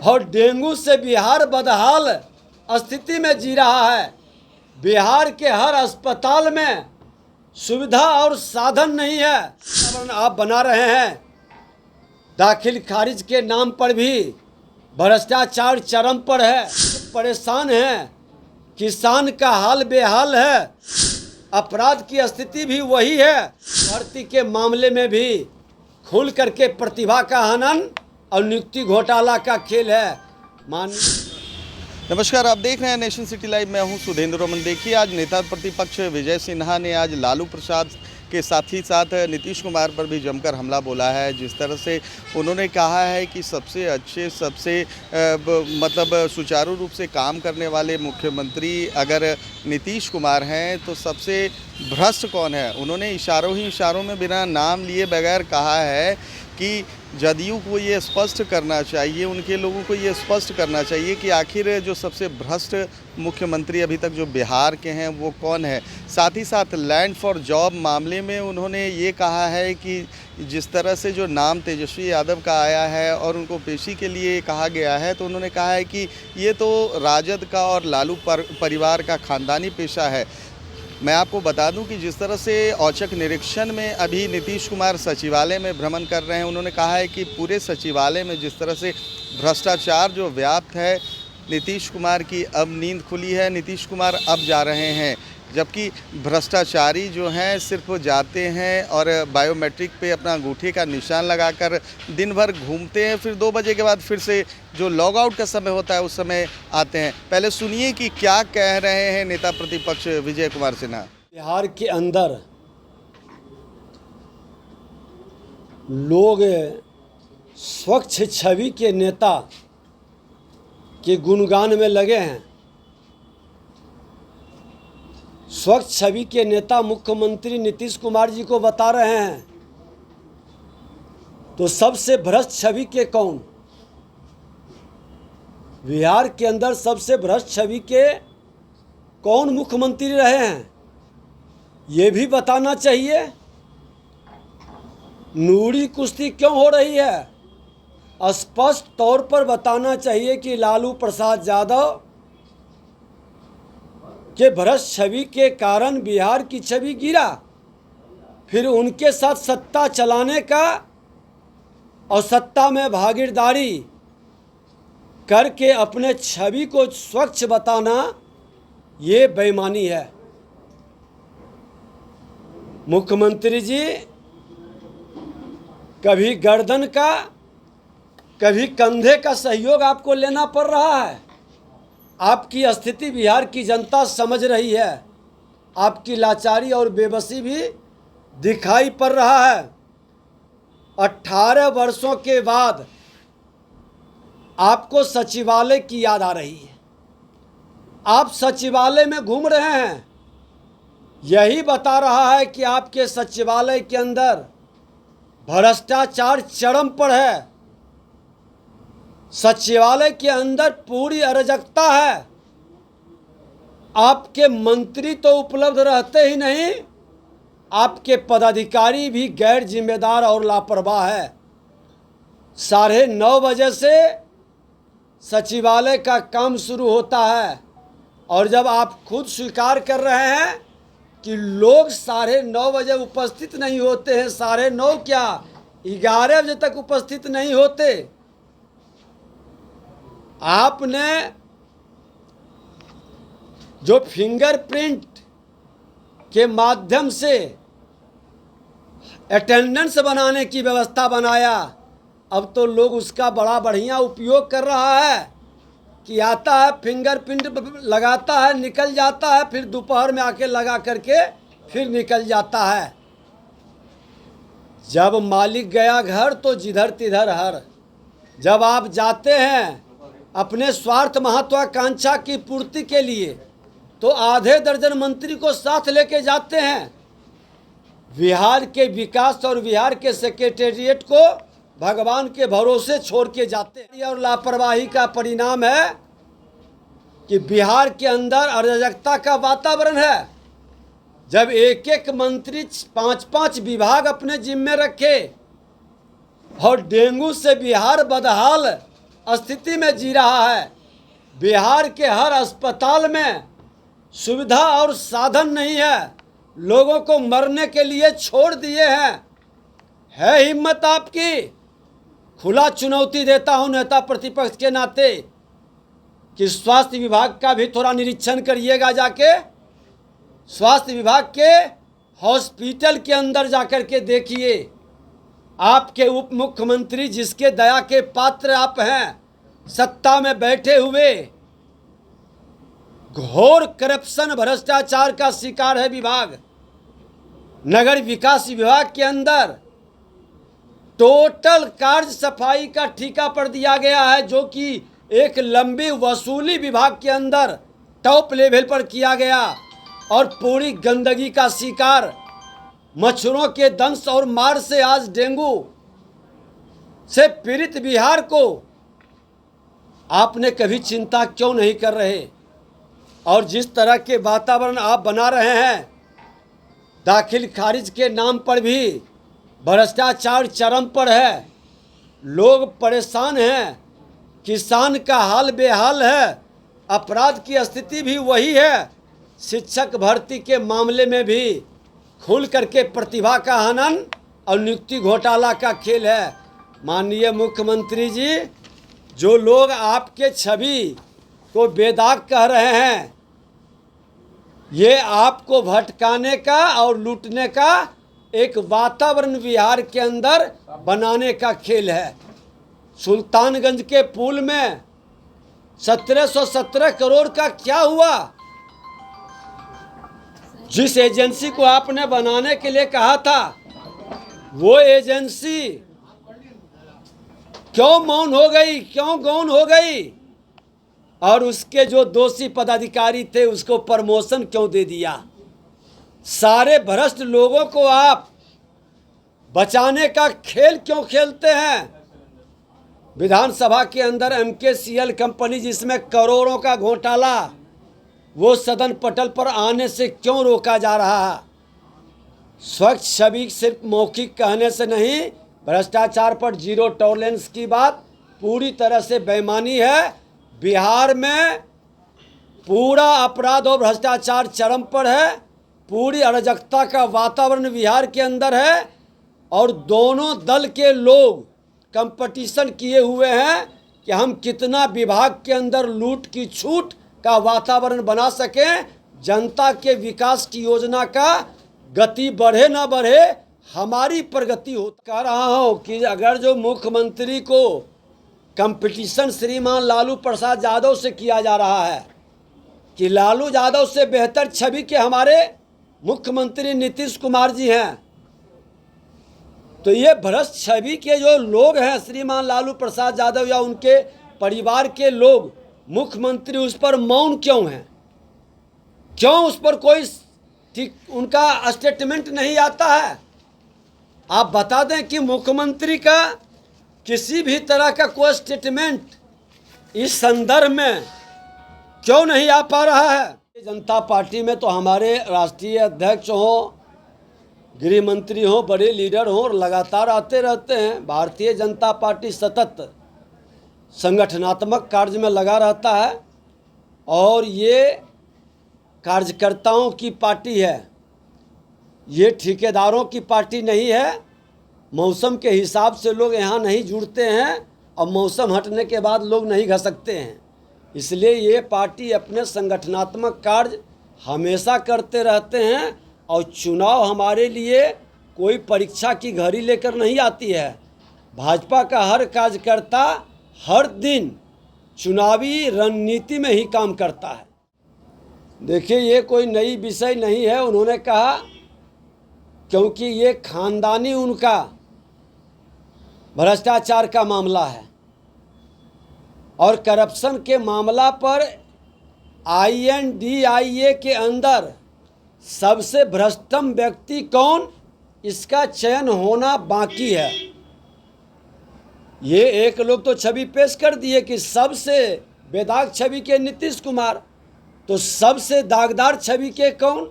और डेंगू से बिहार बदहाल स्थिति में जी रहा है। बिहार के हर अस्पताल में सुविधा और साधन नहीं है। आप बना रहे हैं, दाखिल खारिज के नाम पर भी भ्रष्टाचार चरम पर है। परेशान हैं, किसान का हाल बेहाल है, अपराध की स्थिति भी वही है। भर्ती के मामले में भी खुल करके प्रतिभा का हनन और नियुक्ति घोटाला का खेल है। नमस्कार, आप देख रहे हैं नेशन सिटी लाइव। मैं हूं सुधेंद्र रमन। देखिए, आज नेता प्रतिपक्ष विजय सिन्हा ने आज लालू प्रसाद के साथ ही साथ नीतीश कुमार पर भी जमकर हमला बोला है। जिस तरह से उन्होंने कहा है कि सबसे अच्छे, सबसे मतलब सुचारू रूप से काम करने वाले मुख्यमंत्री अगर नीतीश कुमार हैं तो सबसे भ्रष्ट कौन है। उन्होंने इशारों में बिना नाम लिए बगैर कहा है कि जदयू को ये स्पष्ट करना चाहिए, उनके लोगों को ये स्पष्ट करना चाहिए कि आखिर जो सबसे भ्रष्ट मुख्यमंत्री अभी तक जो बिहार के हैं वो कौन है। साथ ही साथ लैंड फॉर जॉब मामले में उन्होंने ये कहा है कि जिस तरह से जो नाम तेजस्वी यादव का आया है और उनको पेशी के लिए कहा गया है, तो उन्होंने कहा है कि ये तो राजद का और लालू परिवार का खानदानी पेशा है। मैं आपको बता दूं कि जिस तरह से औचक निरीक्षण में अभी नीतीश कुमार सचिवालय में भ्रमण कर रहे हैं, उन्होंने कहा है कि पूरे सचिवालय में जिस तरह से भ्रष्टाचार जो व्याप्त है, नीतीश कुमार की अब नींद खुली है, नीतीश कुमार अब जा रहे हैं। जबकि भ्रष्टाचारी जो हैं सिर्फ जाते हैं और बायोमेट्रिक पे अपना अंगूठे का निशान लगाकर दिन भर घूमते हैं, फिर 2 बजे के बाद फिर से जो लॉग आउट का समय होता है उस समय आते हैं। पहले सुनिए कि क्या कह रहे हैं नेता प्रतिपक्ष विजय कुमार सिन्हा। बिहार के अंदर लोग स्वच्छ छवि के नेता के गुणगान में लगे हैं। स्वच्छ छवि के नेता मुख्यमंत्री नीतीश कुमार जी को बता रहे हैं, तो सबसे भ्रष्ट छवि के कौन? बिहार के अंदर सबसे भ्रष्ट छवि के कौन मुख्यमंत्री रहे हैं, ये भी बताना चाहिए। नूरी कुश्ती क्यों हो रही है, स्पष्ट तौर पर बताना चाहिए कि लालू प्रसाद यादव के भ्रष्ट छवि के कारण बिहार की छवि गिरा। फिर उनके साथ सत्ता चलाने का और सत्ता में भागीदारी करके अपने छवि को स्वच्छ बताना, ये बेईमानी है। मुख्यमंत्री जी कभी गर्दन का, कभी कंधे का सहयोग आपको लेना पड़ रहा है। आपकी स्थिति बिहार की जनता समझ रही है, आपकी लाचारी और बेबसी भी दिखाई पड़ रहा है। 18 वर्षों के बाद आपको सचिवालय की याद आ रही है। आप सचिवालय में घूम रहे हैं, यही बता रहा है कि आपके सचिवालय के अंदर भ्रष्टाचार चरम पर है। सचिवालय के अंदर पूरी अराजकता है। आपके मंत्री तो उपलब्ध रहते ही नहीं, आपके पदाधिकारी भी गैर जिम्मेदार और लापरवाह है। 9:30 बजे से सचिवालय का काम शुरू होता है, और जब आप खुद स्वीकार कर रहे हैं कि लोग 9:30 बजे उपस्थित नहीं होते हैं, 9:30 क्या 11 बजे तक उपस्थित नहीं होते। आपने जो फिंगरप्रिंट के माध्यम से अटेंडेंस बनाने की व्यवस्था बनाया, अब तो लोग उसका बड़ा बढ़िया उपयोग कर रहा है कि आता है, फिंगरप्रिंट लगाता है, निकल जाता है, फिर दोपहर में आके लगा करके फिर निकल जाता है। जब मालिक गया घर तो जिधर तिधर हर। जब आप जाते हैं अपने स्वार्थ महत्वाकांक्षा की पूर्ति के लिए, तो आधे दर्जन मंत्री को साथ लेके जाते हैं। बिहार के विकास और बिहार के सेक्रेटेरिएट को भगवान के भरोसे छोड़ के जाते हैं। और लापरवाही का परिणाम है कि बिहार के अंदर अराजकता का वातावरण है। जब एक एक मंत्री 5-5 विभाग अपने जिम्मे रखे और डेंगू से बिहार बदहाल स्थिति में जी रहा है। बिहार के हर अस्पताल में सुविधा और साधन नहीं है, लोगों को मरने के लिए छोड़ दिए हैं। है हिम्मत आपकी? खुला चुनौती देता हूं नेता प्रतिपक्ष के नाते कि स्वास्थ्य विभाग का भी थोड़ा निरीक्षण करिएगा, जाके स्वास्थ्य विभाग के हॉस्पिटल के अंदर जाकर के देखिए। आपके उप मुख्यमंत्री, जिसके दया के पात्र आप हैं, सत्ता में बैठे हुए घोर करप्शन भ्रष्टाचार का शिकार है विभाग। नगर विकास विभाग के अंदर टोटल कार्य सफाई का ठेका पर दिया गया है, जो कि एक लंबी वसूली विभाग के अंदर टॉप लेवल पर किया गया, और पूरी गंदगी का शिकार, मच्छरों के दंश और मार से आज डेंगू से पीड़ित बिहार को आपने कभी चिंता क्यों नहीं कर रहे? और जिस तरह के वातावरण आप बना रहे हैं, दाखिल खारिज के नाम पर भी भ्रष्टाचार चरम पर है, लोग परेशान हैं, किसान का हाल बेहाल है, अपराध की स्थिति भी वही है। शिक्षक भर्ती के मामले में भी खुल करके प्रतिभा का हनन और नियुक्ति घोटाला का खेल है। माननीय मुख्यमंत्री जी, जो लोग आपके छवि को बेदाग कह रहे हैं, ये आपको भटकाने का और लूटने का एक वातावरण बिहार के अंदर बनाने का खेल है। सुल्तानगंज के पुल में 1717 करोड़ का क्या हुआ? जिस एजेंसी को आपने बनाने के लिए कहा था, वो एजेंसी क्यों मौन हो गई, क्यों गौन हो गई? और उसके जो दोषी पदाधिकारी थे, उसको प्रमोशन क्यों दे दिया? सारे भ्रष्ट लोगों को आप बचाने का खेल क्यों खेलते हैं? विधानसभा के अंदर MKCL कंपनी, जिसमें करोड़ों का घोटाला, वो सदन पटल पर आने से क्यों रोका जा रहा है? स्वच्छ छवि सिर्फ मौखिक कहने से नहीं, भ्रष्टाचार पर जीरो टॉलरेंस की बात पूरी तरह से बेईमानी है। बिहार में पूरा अपराध और भ्रष्टाचार चरम पर है, पूरी अराजकता का वातावरण बिहार के अंदर है, और दोनों दल के लोग कंपटीशन किए हुए हैं कि हम कितना विभाग के अंदर लूट की छूट का वातावरण बना सकें, जनता के विकास की योजना का गति बढ़े ना बढ़े, हमारी प्रगति हो। कह रहा हूँ कि अगर जो मुख्यमंत्री को कंपटीशन श्रीमान लालू प्रसाद यादव से किया जा रहा है कि लालू यादव से बेहतर छवि के हमारे मुख्यमंत्री नीतीश कुमार जी हैं, तो ये भ्रष्ट छवि के जो लोग हैं, श्रीमान लालू प्रसाद यादव या उनके परिवार के लोग, मुख्यमंत्री उस पर मौन क्यों हैं? क्यों उस पर कोई ठीक उनका स्टेटमेंट नहीं आता है? आप बता दें कि मुख्यमंत्री का किसी भी तरह का कोई स्टेटमेंट इस संदर्भ में क्यों नहीं आ पा रहा है? जनता पार्टी में तो हमारे राष्ट्रीय अध्यक्ष हों, गृह मंत्री हों, बड़े लीडर हों, लगातार आते रहते हैं। भारतीय जनता पार्टी सतत संगठनात्मक कार्य में लगा रहता है, और ये कार्यकर्ताओं की पार्टी है, ये ठेकेदारों की पार्टी नहीं है। मौसम के हिसाब से लोग यहाँ नहीं जुड़ते हैं, और मौसम हटने के बाद लोग नहीं घसकते हैं। इसलिए ये पार्टी अपने संगठनात्मक कार्य हमेशा करते रहते हैं, और चुनाव हमारे लिए कोई परीक्षा की घड़ी लेकर नहीं आती है। भाजपा का हर कार्यकर्ता हर दिन चुनावी रणनीति में ही काम करता है। देखिए, ये कोई नई विषय नहीं है, उन्होंने कहा, क्योंकि ये खानदानी उनका भ्रष्टाचार का मामला है, और करप्शन के मामला पर INDIA के अंदर सबसे भ्रष्टतम व्यक्ति कौन, इसका चयन होना बाकी है। ये एक लोग तो छवि पेश कर दिए कि सबसे बेदाग छवि के नीतीश कुमार, तो सबसे दागदार छवि के कौन?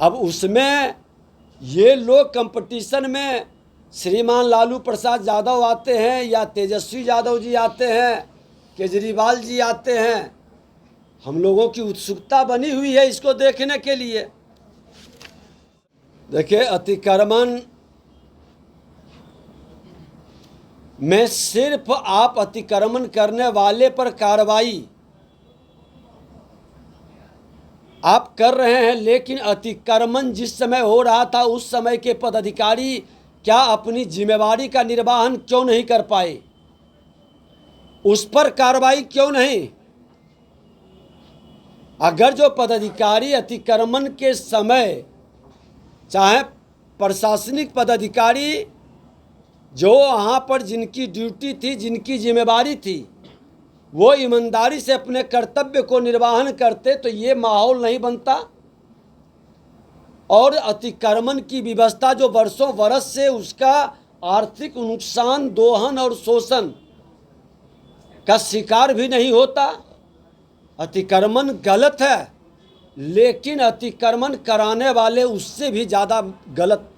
अब उसमें ये लोग कंपटीशन में श्रीमान लालू प्रसाद यादव आते हैं या तेजस्वी यादव जी आते हैं, केजरीवाल जी आते हैं, हम लोगों की उत्सुकता बनी हुई है इसको देखने के लिए। देखिए, अतिक्रमण में सिर्फ आप अतिक्रमण करने वाले पर कार्रवाई आप कर रहे हैं, लेकिन अतिक्रमण जिस समय हो रहा था उस समय के पदाधिकारी क्या अपनी जिम्मेवारी का निर्वहन क्यों नहीं कर पाए? उस पर कार्रवाई क्यों नहीं? अगर जो पदाधिकारी अतिक्रमण के समय, चाहे प्रशासनिक पदाधिकारी जो वहाँ पर जिनकी ड्यूटी थी, जिनकी जिम्मेवारी थी, वो ईमानदारी से अपने कर्तव्य को निर्वहन करते तो ये माहौल नहीं बनता। और अतिक्रमण की व्यवस्था जो वर्षों बरस से उसका आर्थिक नुकसान, दोहन और शोषण का शिकार भी नहीं होता। अतिक्रमण गलत है, लेकिन अतिक्रमण कराने वाले उससे भी ज़्यादा गलत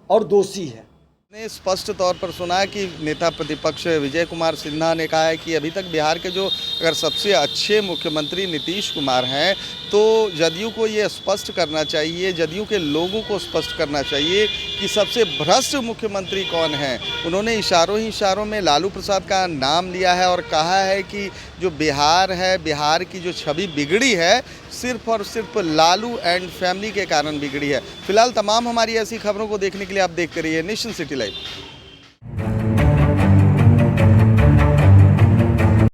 और दोषी है। ने स्पष्ट तौर पर सुना है कि नेता प्रतिपक्ष विजय कुमार सिन्हा ने कहा है कि अभी तक बिहार के जो अगर सबसे अच्छे मुख्यमंत्री नीतीश कुमार हैं, तो जदयू को ये स्पष्ट करना चाहिए, जदयू के लोगों को स्पष्ट करना चाहिए कि सबसे भ्रष्ट मुख्यमंत्री कौन है। उन्होंने इशारों ही इशारों में लालू प्रसाद का नाम लिया है और कहा है कि जो बिहार है, बिहार की जो छवि बिगड़ी है सिर्फ और सिर्फ लालू एंड फैमिली के कारण बिगड़ी है। फिलहाल तमाम हमारी ऐसी खबरों को देखने के लिए आप देखते रहिए नेशन सिटी लाइव।